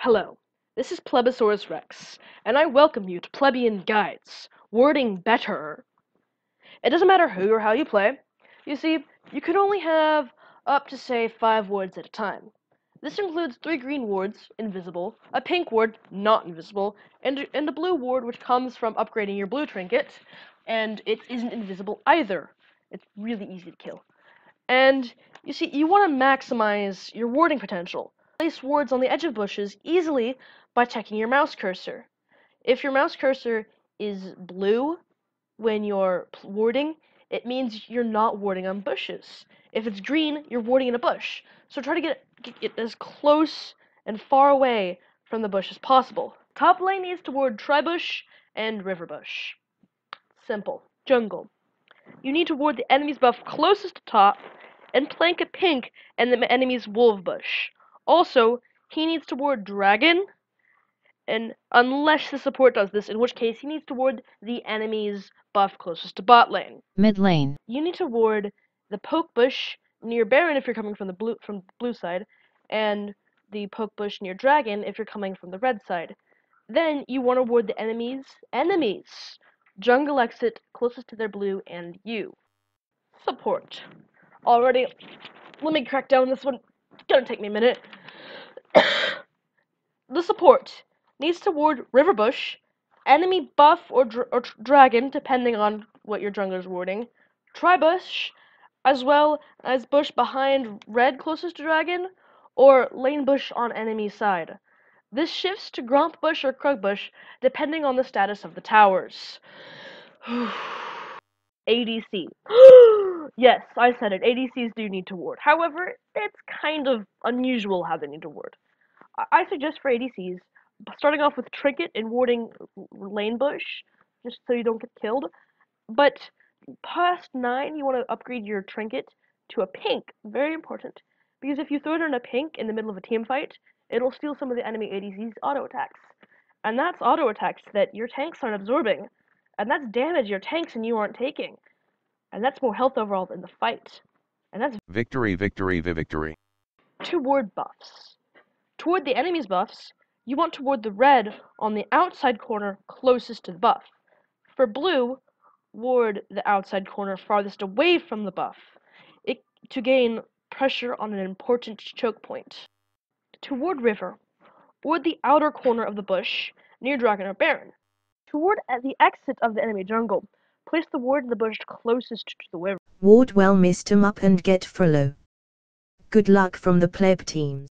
Hello, this is Plebausaurus Rex, and I welcome you to Plebeian Guides, Wording Better. It doesn't matter who or how you play. You see, you can only have up to, say, 5 words at a time. This includes 3 green words, invisible, a pink word, not invisible, and a blue word which comes from upgrading your blue trinket, and it isn't invisible either. It's really easy to kill. And, you see, you want to maximize your wording potential. Place words on the edge of bushes easily by checking your mouse cursor. If your mouse cursor is blue when you're wording, it means you're not wording on bushes. If it's green, you're wording in a bush. So try to get it as close and far away from the bush as possible. Top lane needs to word tribush and riverbush. Simple. Jungle. You need to ward the enemy's buff closest to top and plank a pink and the enemy's wolf bush. Also, he needs to ward dragon, and unless the support does this, in which case he needs to ward the enemy's buff closest to bot lane. Mid lane. You need to ward the poke bush near baron if you're coming from the blue side, and the poke bush near dragon if you're coming from the red side. Then you want to ward the enemies. Jungle exit closest to their blue and you. Support. Already, let me crack down this one. It's gonna take me a minute. The support needs to ward Riverbush, enemy buff or dragon, depending on what your jungler's warding, Tribush, as well as bush behind red closest to dragon, or lane bush on enemy side. This shifts to Gromp bush or Krug bush, depending on the status of the towers. ADC. Yes, I said it. ADCs do need to ward. However, it's kind of unusual how they need to ward. I suggest for ADCs, starting off with Trinket and warding Lane Bush, just so you don't get killed. But past 9, you want to upgrade your Trinket to a pink. Very important. Because if you throw it in a pink in the middle of a team fight, it'll steal some of the enemy ADC's auto attacks. And that's auto attacks that your tanks aren't absorbing. And that's damage your tanks and you aren't taking. And that's more health overall in the fight. And that's victory. Toward buffs. Toward the enemy's buffs, you want to ward the red on the outside corner closest to the buff. For blue, ward the outside corner farthest away from the buff to gain pressure on an important choke point. Toward river, ward the outer corner of the bush near dragon or baron. Toward at the exit of the enemy jungle, place the ward in the bush closest to the river. Ward well, Mr. Mup, and get follow. Good luck from the pleb teams.